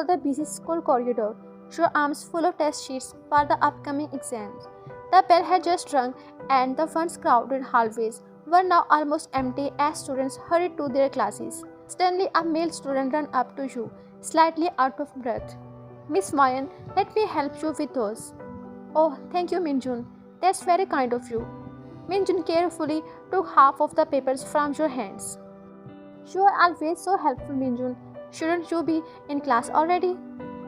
through the busy school corridor, your arms full of test sheets for the upcoming exams. The bell had just rung, and the once crowded hallways were now almost empty as students hurried to their classes. Suddenly, a male student ran up to you, slightly out of breath. Miss Mayan, let me help you with those. Oh, thank you, Minjun. That's very kind of you. Minjun carefully took half of the papers from your hands. You are always so helpful, Minjun. Shouldn't you be in class already?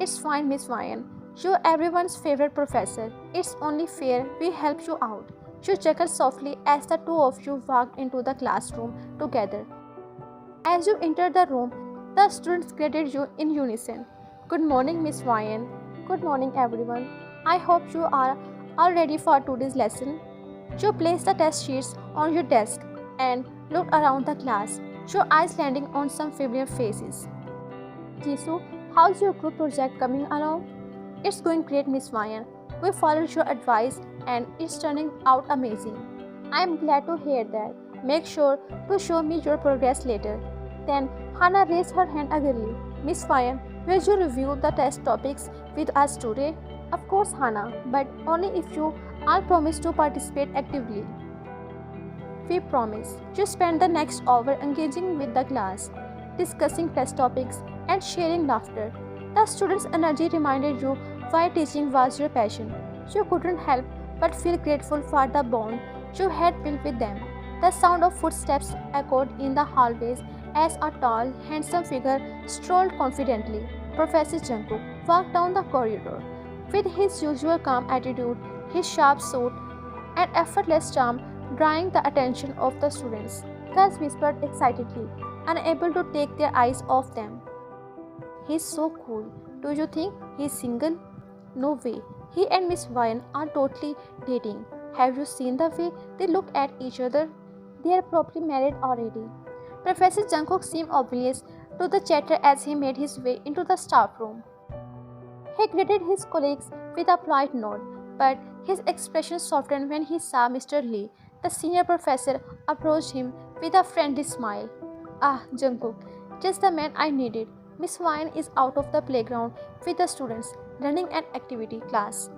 It's fine, Miss Mayan. You're everyone's favorite professor. It's only fair we help you out. She chuckled softly as the two of you walked into the classroom together. As you entered the room, the students greeted you in unison. Good morning, Miss Mayan. Good morning, everyone. I hope you are all ready for today's lesson. You placed the test sheets on your desk and looked around the class, your eyes landing on some familiar faces. Jisoo, how's your group project coming along? It's going great, Miss Mayan. We followed your advice and it's turning out amazing. I am glad to hear that. Make sure to show me your progress later. Then Hannah raised her hand eagerly. Miss Mayan, will you review the test topics with us today? Of course, Hannah, but only if you all promise to participate actively. We promise to spend the next hour engaging with the class, discussing test topics, and sharing laughter. The students' energy reminded you why teaching was your passion. You couldn't help but feel grateful for the bond you had built with them. The sound of footsteps echoed in the hallways as a tall, handsome figure strolled confidently. Professor Jungkook walked down the corridor. With his usual calm attitude, his sharp suit, and effortless charm drawing the attention of the students, girls whispered excitedly, unable to take their eyes off them. He's so cool. Do you think he's single? No way. He and Miss Mayan are totally dating. Have you seen the way they look at each other? They are probably married already. Professor Jungkook seemed oblivious to the chatter as he made his way into the staff room. He greeted his colleagues with a polite nod, but his expression softened when he saw Mr. Lee. The senior professor approached him with a friendly smile. Ah, Jungkook, just the man I needed. Miss Mayan is out of the playground with the students, running an activity class.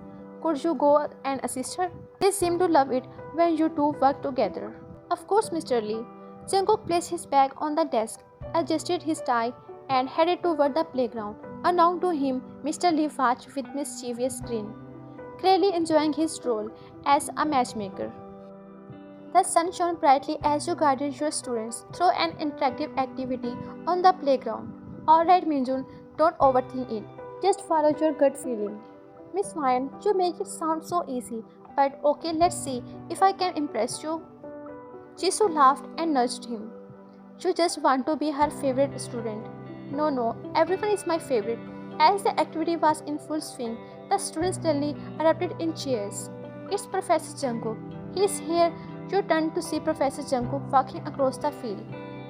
Could you go and assist her? They seem to love it when you two work together. Of course, Mr. Lee. Jungkook placed his bag on the desk, adjusted his tie, and headed toward the playground. Unknown to him, Mr. Lee watched with mischievous grin, clearly enjoying his role as a matchmaker. The sun shone brightly as you guided your students through an interactive activity on the playground. Alright, Minjun, don't overthink it. Just follow your gut feeling. Miss Mayan, you make it sound so easy, but okay, let's see if I can impress you. Jisoo laughed and nudged him. You just want to be her favorite student. No, everyone is my favorite. As the activity was in full swing, the students suddenly erupted in cheers. It's Professor Jungkook. He is here. You turned to see Professor Jungkook walking across the field,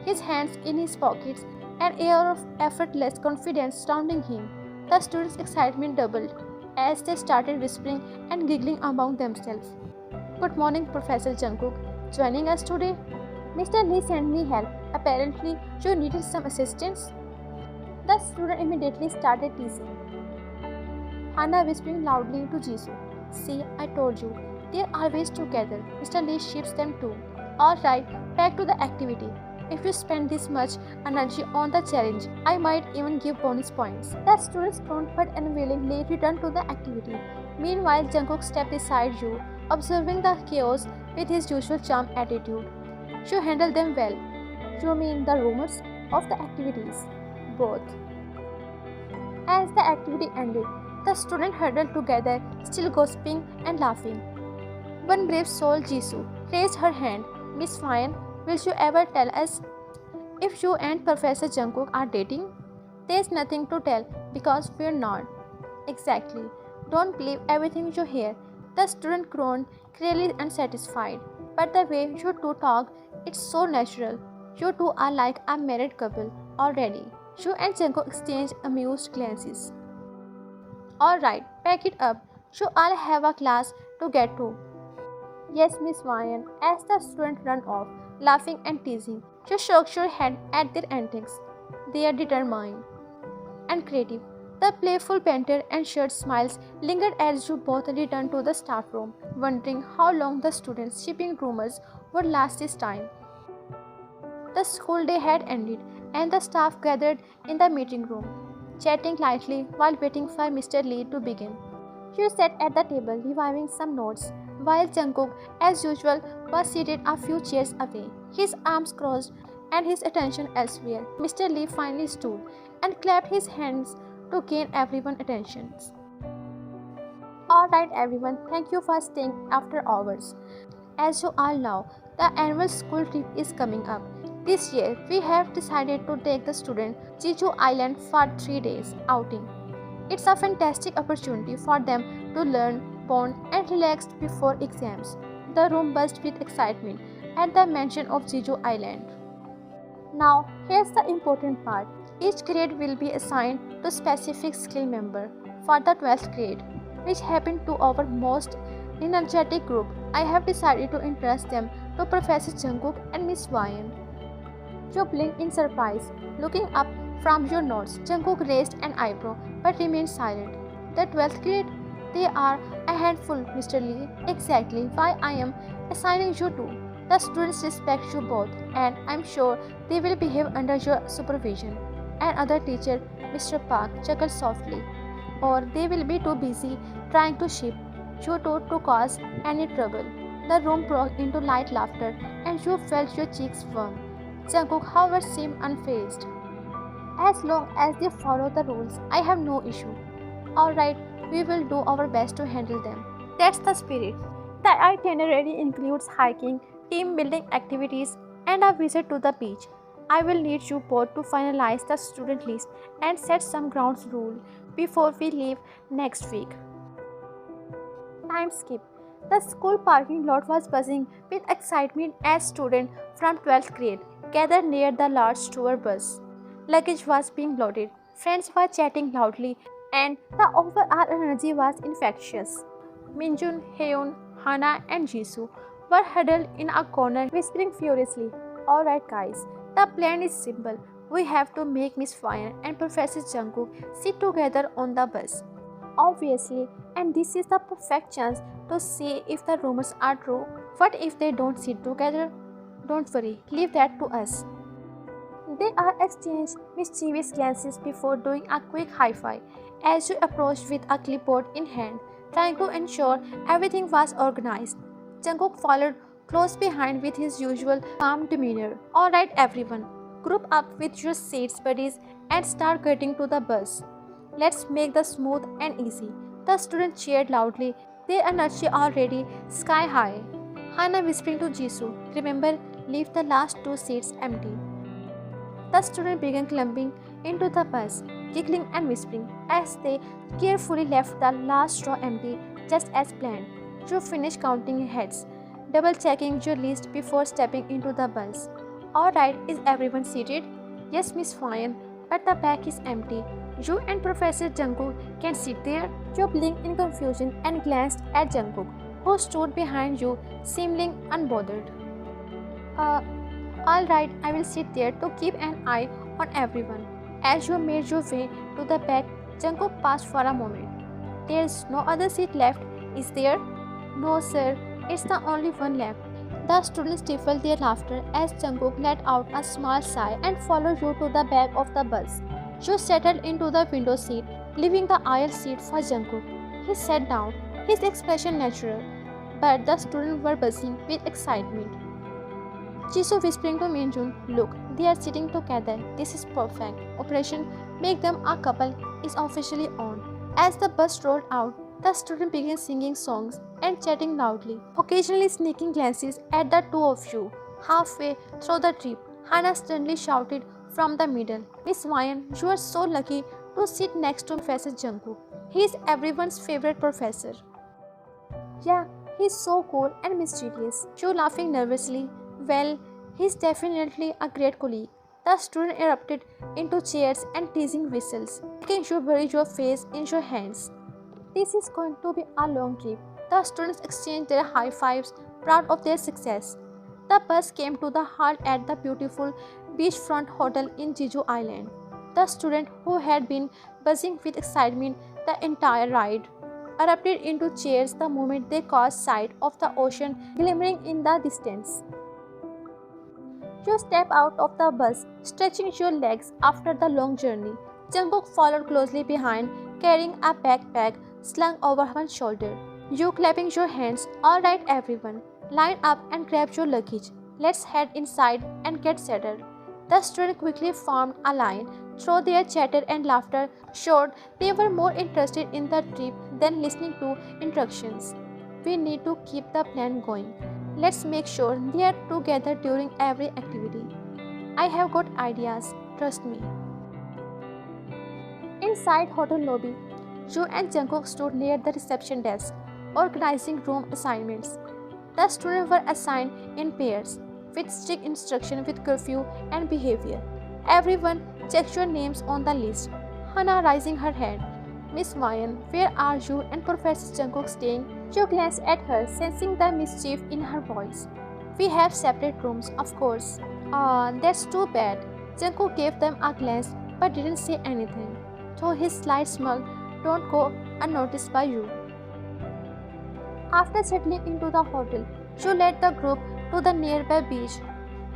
his hands in his pockets, an air of effortless confidence surrounding him. The students' excitement doubled as they started whispering and giggling among themselves. Good morning, Professor Jungkook. Joining us today? Mr. Lee sent me help. Apparently, you needed some assistance. The student immediately started teasing. Hannah whispering loudly to Jisoo. See, I told you, they're always together. Mr. Lee ships them too. Alright, back to the activity. If you spend this much energy on the challenge, I might even give bonus points. The students groaned but unwillingly returned to the activity. Meanwhile, Jungkook stepped beside you, observing the chaos with his usual charm attitude. You handled them well. You mean the rumors of the activities? Both. As the activity ended, the students huddled together, still gossiping and laughing. One brave soul, Jisoo, raised her hand. Miss Mayan, will you ever tell us if you and Professor Jungkook are dating? There's nothing to tell because we're not. Exactly. Don't believe everything you hear. The student groaned, clearly unsatisfied. But the way you two talk, it's so natural. You two are like a married couple already. You and Jungkook exchanged amused glances. Alright, pack it up. You all have a class to get to. Yes, Miss Mayan, as the student ran off, laughing and teasing. You shook your head at their antics. They are determined and creative. The playful banter and shared smiles lingered as you both returned to the staff room, wondering how long the students' shipping rumors would last this time. The school day had ended, and the staff gathered in the meeting room, chatting lightly while waiting for Mr. Lee to begin. She sat at the table reviving some notes, while Jungkook, as usual, was seated a few chairs away, his arms crossed and his attention elsewhere. Mr. Lee finally stood and clapped his hands to gain everyone's attention. Alright everyone, thank you for staying after hours. As you all know, the annual school trip is coming up. This year, we have decided to take the student Jeju Island for 3 days outing. It's a fantastic opportunity for them to learn, bond, and relax before exams. The room buzzed with excitement at the mention of Jeju Island. Now, here's the important part. Each grade will be assigned to specific skill member. For the 12th grade, which happened to our most energetic group, I have decided to entrust them to Professor Jungkook and Miss Ryan. You blinked in surprise. Looking up from your notes, Jungkook raised an eyebrow but remained silent. The 12th grade? They are a handful, Mr. Lee. Exactly why I am assigning you to. The students respect you both, and I'm sure they will behave under your supervision. Another teacher, Mr. Park, chuckled softly. Or they will be too busy trying to ship you two to cause any trouble. The room broke into light laughter, and you felt your cheeks warm. Jungkook, however, seemed unfazed. As long as they follow the rules, I have no issue. Alright, we will do our best to handle them. That's the spirit. The itinerary includes hiking, team building activities, and a visit to the beach. I will need you both to finalize the student list and set some ground rules before we leave next week. Time skip. The school parking lot was buzzing with excitement as students from 12th grade gathered near the large tour bus. Luggage was being loaded, friends were chatting loudly, and the overall energy was infectious. Minjun, Hyun, Hana, and Jisoo were huddled in a corner whispering furiously. Alright guys, the plan is simple. We have to make Miss Ryan and Professor Jungkook sit together on the bus. Obviously, and this is the perfect chance to see if the rumors are true. What if they don't sit together? Don't worry, leave that to us. They are exchanged mischievous glances before doing a quick high-five as you approached with a clipboard in hand, trying to ensure everything was organized. Jungkook followed close behind with his usual calm demeanor. Alright everyone, group up with your seats buddies and start getting to the bus. Let's make this smooth and easy. The students cheered loudly, their energy already sky high. Hana whispering to Jisoo, remember, leave the last 2 seats empty. The students began climbing into the bus, giggling and whispering as they carefully left the last row empty just as planned. You finished counting heads, double-checking your list before stepping into the bus. Alright, is everyone seated? Yes, Miss Ryan, but the back is empty. You and Professor Jungkook can sit there. You blinked in confusion and glanced at Jungkook, who stood behind you, seeming unbothered. Alright, I will sit there to keep an eye on everyone. As you made your way to the back, Jungkook paused for a moment. There's no other seat left, is there? No, sir, it's the only one left. The students stifled their laughter as Jungkook let out a small sigh and followed you to the back of the bus. You settled into the window seat, leaving the aisle seat for Jungkook. He sat down, his expression natural, but the students were buzzing with excitement. Jisoo whispering to Minjun, look, they are sitting together. This is perfect. Operation Make Them a Couple is officially on. As the bus rolled out, the students began singing songs and chatting loudly, occasionally sneaking glances at the two of you. Halfway through the trip, Hana sternly shouted from the middle, Miss Ryan, you are so lucky to sit next to Professor Jungkook. He is everyone's favorite professor. Yeah, he's so cool and mysterious. You laughing nervously. Well, he's definitely a great colleague. The student erupted into cheers and teasing whistles, making you bury your face in your hands. This is going to be a long trip. The students exchanged their high fives, proud of their success. The bus came to the halt at the beautiful beachfront hotel in Jeju Island. The student, who had been buzzing with excitement the entire ride, erupted into cheers the moment they caught sight of the ocean glimmering in the distance. You step out of the bus, stretching your legs after the long journey. Jungkook followed closely behind, carrying a backpack slung over one shoulder. You clapping your hands. Alright everyone, line up and grab your luggage. Let's head inside and get settled. The students quickly formed a line, though their chatter and laughter showed they were more interested in the trip than listening to instructions. We need to keep the plan going. Let's make sure they are together during every activity. I have got ideas, trust me. Inside hotel lobby, Ju and Jungkook stood near the reception desk, organizing room assignments. The students were assigned in pairs, with strict instruction with curfew and behavior. Everyone, check your names on the list. Hana raising her head. Miss Mayan, where are you and Professor Jungkook staying? Ju glanced at her, sensing the mischief in her voice. We have separate rooms, of course. That's too bad. Jungkook gave them a glance but didn't say anything, though his slight smug don't go unnoticed by you. After settling into the hotel, Ju led the group to the nearby beach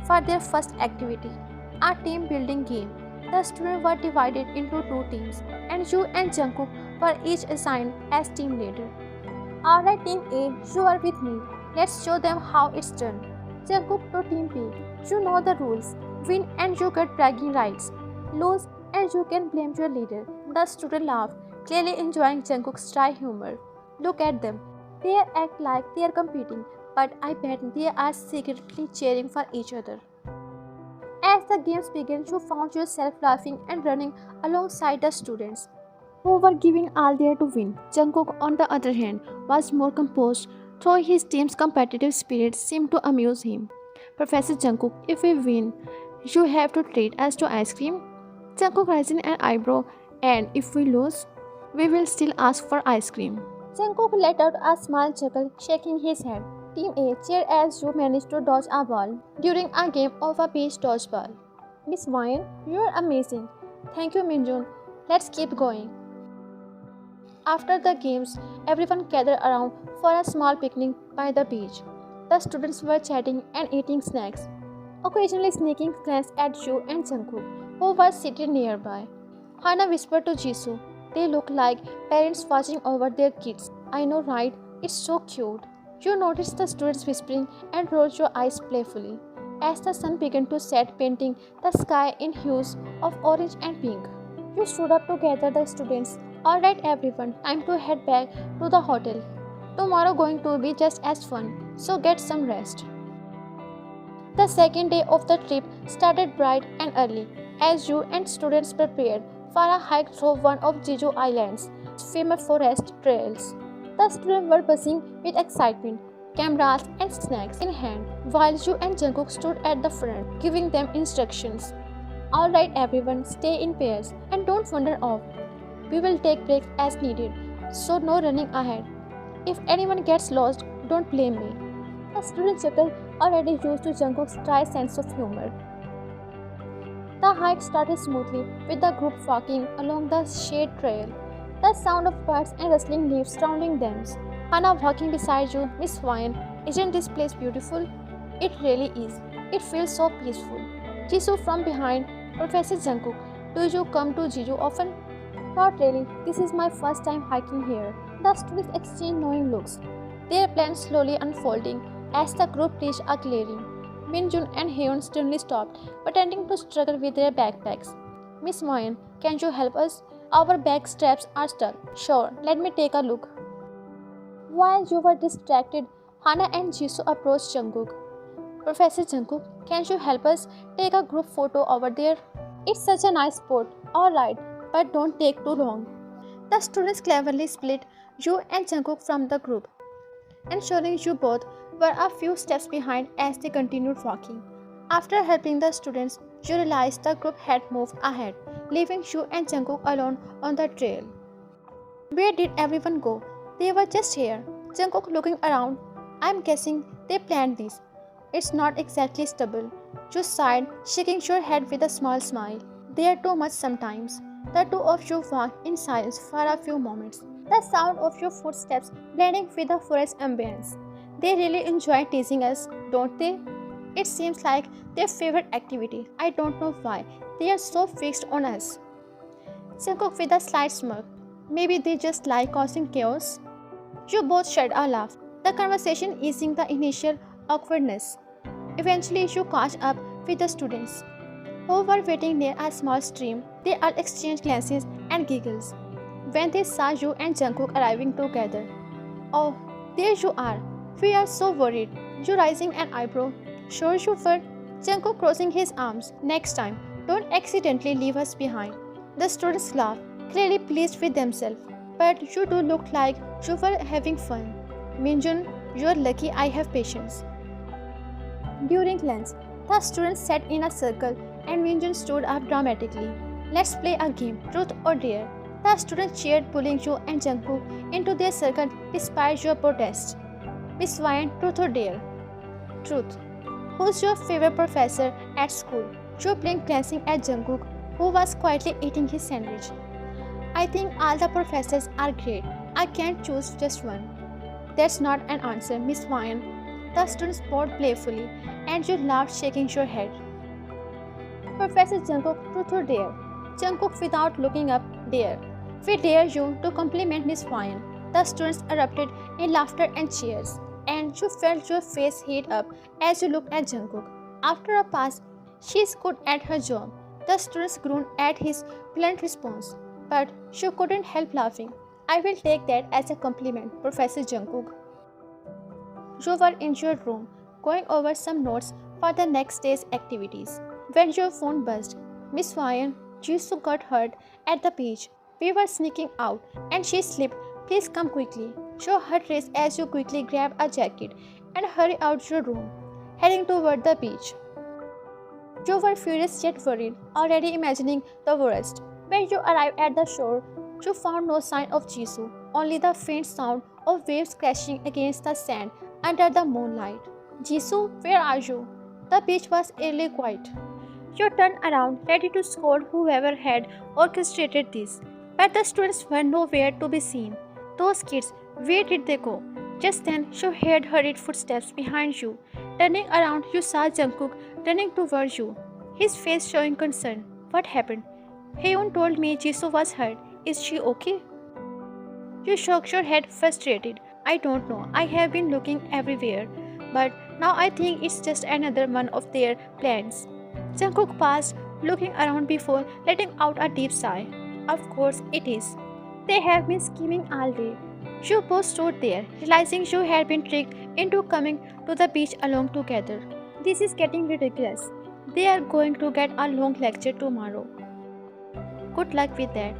for their first activity, a team building game. The students were divided into two teams, and Ju and Jungkook were each assigned as team leader. Alright, Team A, you are with me. Let's show them how it's done. Jungkook to Team B. You know the rules. Win and you get bragging rights. Lose and you can blame your leader. The student laughed, clearly enjoying Jungkook's dry humor. Look at them. They act like they are competing, but I bet they are secretly cheering for each other. As the games began, you found yourself laughing and running alongside the students, who were giving all their to win. Jungkook, on the other hand, was more composed, though his team's competitive spirit seemed to amuse him. Professor Jungkook, if we win, you have to treat us to ice cream. Jungkook raising an eyebrow, and if we lose, we will still ask for ice cream. Jungkook let out a small chuckle, shaking his head. Team A, cheer as you managed to dodge a ball during a game of a beach dodgeball. Miss Mayan, you are amazing. Thank you, Minjun. Let's keep going. After the games, everyone gathered around for a small picnic by the beach. The students were chatting and eating snacks, occasionally sneaking glances at Ju and Jungkook, who were seated nearby. Hana whispered to Jisoo, "They look like parents watching over their kids." I know, right? It's so cute. You noticed the students whispering and rolled your eyes playfully as the sun began to set, painting the sky in hues of orange and pink. You stood up to gather the students. Alright everyone, time to head back to the hotel. Tomorrow going to be just as fun, so get some rest. The second day of the trip started bright and early as you and students prepared for a hike through one of Jeju Island's famous forest trails. The students were buzzing with excitement, cameras and snacks in hand, while Ju and Jungkook stood at the front, giving them instructions. Alright everyone, stay in pairs and don't wander off. We will take breaks as needed, so no running ahead. If anyone gets lost, don't blame me. The student chuckled, already used to Jungkook's dry sense of humor. The hike started smoothly, with the group walking along the shade trail, the sound of birds and rustling leaves surrounding them. Hana walking beside you. Miss Mayan, isn't this place beautiful? It really is. It feels so peaceful. Jisoo from behind. Professor Jungkook, do you come to Jeju often? Not really. This is my first time hiking here. The students exchanged knowing looks, their plans slowly unfolding as the group reached a clearing. Minjun and Hyun sternly stopped, pretending to struggle with their backpacks. Miss Mayan, can you help us? Our bag straps are stuck. Sure, let me take a look. While you were distracted, Hana and Jisoo approached Jungkook. Professor Jungkook, can you help us take a group photo over there? It's such a nice spot. Alright, but don't take too long. The students cleverly split you and Jungkook from the group, ensuring you both were a few steps behind as they continued walking. After helping the students, you realized the group had moved ahead, leaving you and Jungkook alone on the trail. Where did everyone go? They were just here. Jungkook looking around. I'm guessing they planned this. It's not exactly stubble. You sighed, shaking your head with a small smile. They are too much sometimes. The two of you walk in silence for a few moments, the sound of your footsteps blending with the forest ambience. They really enjoy teasing us, don't they? It seems like their favorite activity. I don't know why. They are so fixed on us. Jungkook with a slight smirk. Maybe they just like causing chaos? You both shed a laugh, the conversation easing the initial awkwardness. Eventually, you catch up with the students who were waiting near a small stream. They all exchanged glances and giggles when they saw you and Jungkook arriving together. Oh, there you are. We are so worried. You raising an eyebrow. Sure you were. Jungkook crossing his arms. Next time, don't accidentally leave us behind. The students laughed, clearly pleased with themselves. But you do look like you were having fun. Minjun, you're lucky I have patience. During lunch, the students sat in a circle and Minjun stood up dramatically. Let's play a game, truth or dare. The students cheered, pulling you and Jungkook into their circle despite your protest. Miss Ryan, truth or dare? Truth. Who's your favorite professor at school? You blinked, glancing at Jungkook, who was quietly eating his sandwich. I think all the professors are great. I can't choose just one. That's not an answer, Miss Ryan. The students bowed playfully, and you laughed, shaking your head. Professor Jungkook, truth or dare? Jungkook without looking up, dare. We dare you to compliment Miss Ryan. The students erupted in laughter and cheers, and you felt your face heat up as you looked at Jungkook. After a pause, she's good at her job. The students groaned at his blunt response, but she couldn't help laughing. I will take that as a compliment, Professor Jungkook. You were in your room, going over some notes for the next day's activities, when your phone buzzed. Miss Ryan, Jisoo got hurt at the beach. We were sneaking out, and she slipped. Please come quickly. Your heart raced as you quickly grabbed a jacket and hurried out your room, heading toward the beach. You were furious yet worried, already imagining the worst. When you arrived at the shore, you found no sign of Jisoo, only the faint sound of waves crashing against the sand under the moonlight. Jisoo, where are you? The beach was eerily quiet. You turned around, ready to scold whoever had orchestrated this, but the students were nowhere to be seen. Those kids, where did they go? Just then, you heard hurried footsteps behind you. Turning around, you saw Jungkook running towards you, his face showing concern. What happened? Hyun told me Jisoo was hurt. Is she okay? You shook your head, frustrated. I don't know. I have been looking everywhere, but now I think it's just another one of their plans. Jungkook paused, looking around before letting out a deep sigh. Of course it is. They have been scheming all day. You both stood there, realizing you had been tricked into coming to the beach alone together. This is getting ridiculous. They are going to get a long lecture tomorrow. Good luck with that.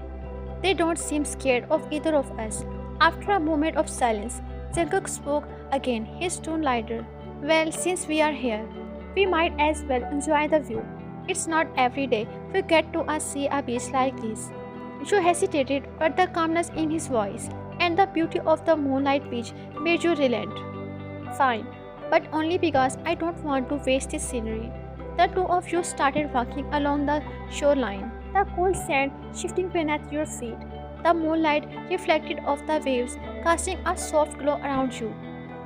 They don't seem scared of either of us. After a moment of silence, Jungkook spoke again, his tone lighter. Well, since we are here, we might as well enjoy the view. It's not every day we get to see a beach like this. You hesitated, but the calmness in his voice and the beauty of the moonlight beach made you relent. Fine, but only because I don't want to waste this scenery. The two of you started walking along the shoreline, the cool sand shifting beneath your feet, the moonlight reflected off the waves, casting a soft glow around you.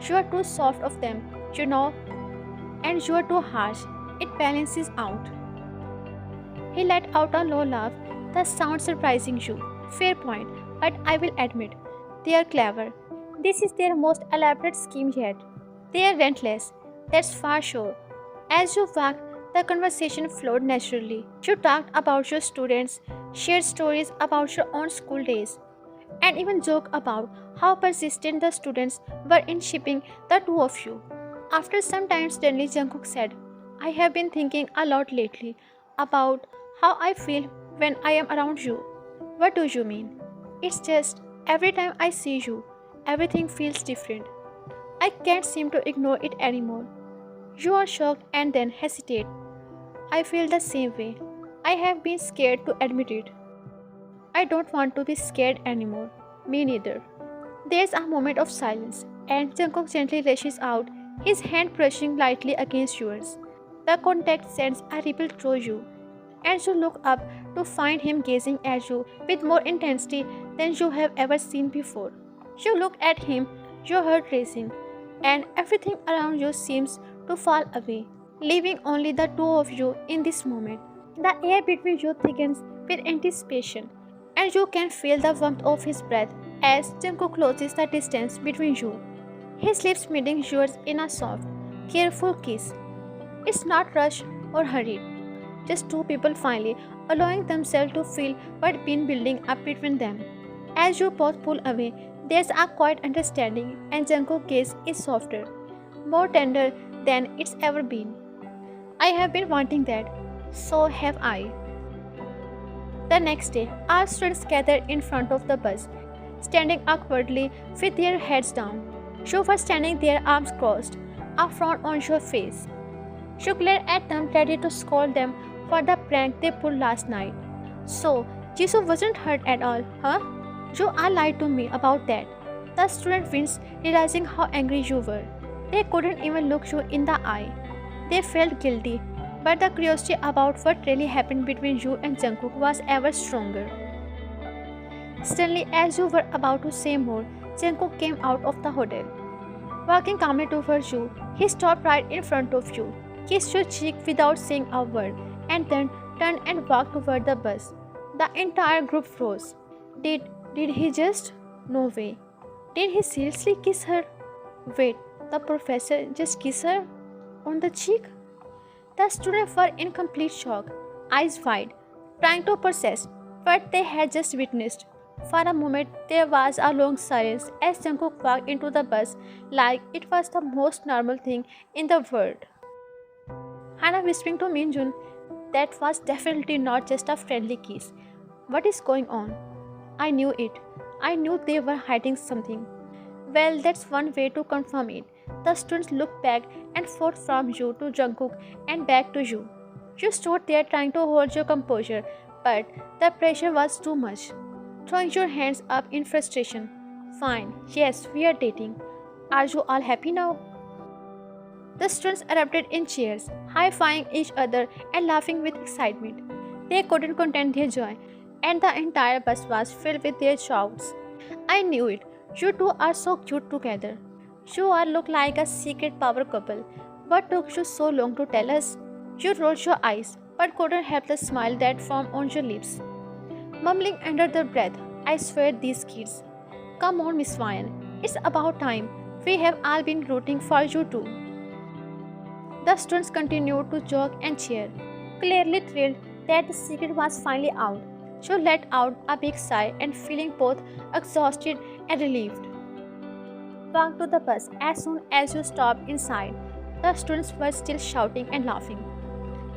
You are too soft of them, you know, and you are too harsh. It balances out. He let out a low laugh, the sound surprising you. Fair point, but I will admit, they are clever. This is their most elaborate scheme yet. They are relentless, that's for sure. As you walked, the conversation flowed naturally. You talked about your students, shared stories about your own school days, and even joked about how persistent the students were in shipping the two of you. After some time, suddenly Jungkook said, I have been thinking a lot lately about how I feel when I am around you. What do you mean? It's just, every time I see you, everything feels different. I can't seem to ignore it anymore. You are shocked and then hesitate. I feel the same way. I have been scared to admit it. I don't want to be scared anymore. Me neither. There's a moment of silence, and Jungkook gently reaches out, his hand brushing lightly against yours. The contact sends a ripple through you, and you look up to find him gazing at you with more intensity than you have ever seen before. You look at him, your heart racing, and everything around you seems to fall away, leaving only the two of you in this moment. The air between you thickens with anticipation, and you can feel the warmth of his breath as Jungkook closes the distance between you, his lips meeting yours in a soft, careful kiss. It's not rushed or hurried, just two people finally allowing themselves to feel what's been building up between them. As you both pull away, there's a quiet understanding, and Jungkook's gaze is softer, more tender than it's ever been. I have been wanting that, so have I. The next day, our students gathered in front of the bus, standing awkwardly with their heads down. You were standing there, arms crossed, a frown on your face. You glared at them, ready to scold them for the prank they pulled last night. So, Jisoo wasn't hurt at all, huh? You all lied to me about that. The student winced, realizing how angry you were. They couldn't even look you in the eye. They felt guilty, but the curiosity about what really happened between you and Jungkook was ever stronger. Suddenly, as you were about to say more, Jungkook came out of the hotel. Walking calmly towards you, he stopped right in front of you, kissed your cheek without saying a word, and then turned and walked toward the bus. The entire group froze. Did he just? No way. Did he seriously kiss her? Wait, the professor just kissed her? On the cheek? The students were in complete shock, eyes wide, trying to process what they had just witnessed. For a moment, there was a long silence as Jungkook walked into the bus like it was the most normal thing in the world. Hana whispering to Minjun, that was definitely not just a friendly kiss. What is going on? I knew it. I knew they were hiding something. Well, that's one way to confirm it. The students looked back and forth from you to Jungkook and back to you. You stood there trying to hold your composure, but the pressure was too much. Throwing your hands up in frustration. Fine, yes, we are dating. Are you all happy now? The students erupted in cheers, high-fiving each other and laughing with excitement. They couldn't contain their joy, and the entire bus was filled with their shouts. I knew it. You two are so cute together. You all look like a secret power couple. What took you so long to tell us? You rolled your eyes, but couldn't help the smile that formed on your lips. Mumbling under their breath, I swear these kids. Come on, Miss Ryan. It's about time. We have all been rooting for you too. The students continued to joke and cheer, clearly thrilled that the secret was finally out. You let out a big sigh and feeling both exhausted and relieved. Walked to the bus as soon as you stopped inside. The students were still shouting and laughing.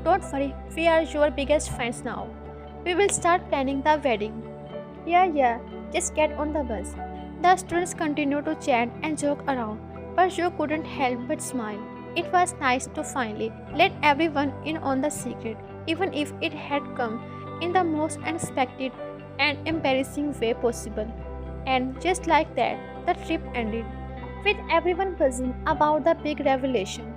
Don't worry, we are your biggest fans now. We will start planning the wedding. Yeah, just get on the bus. The students continued to chat and joke around, but you couldn't help but smile. It was nice to finally let everyone in on the secret, even if it had come in the most unexpected and embarrassing way possible. And just like that, the trip ended, with everyone buzzing about the big revelation.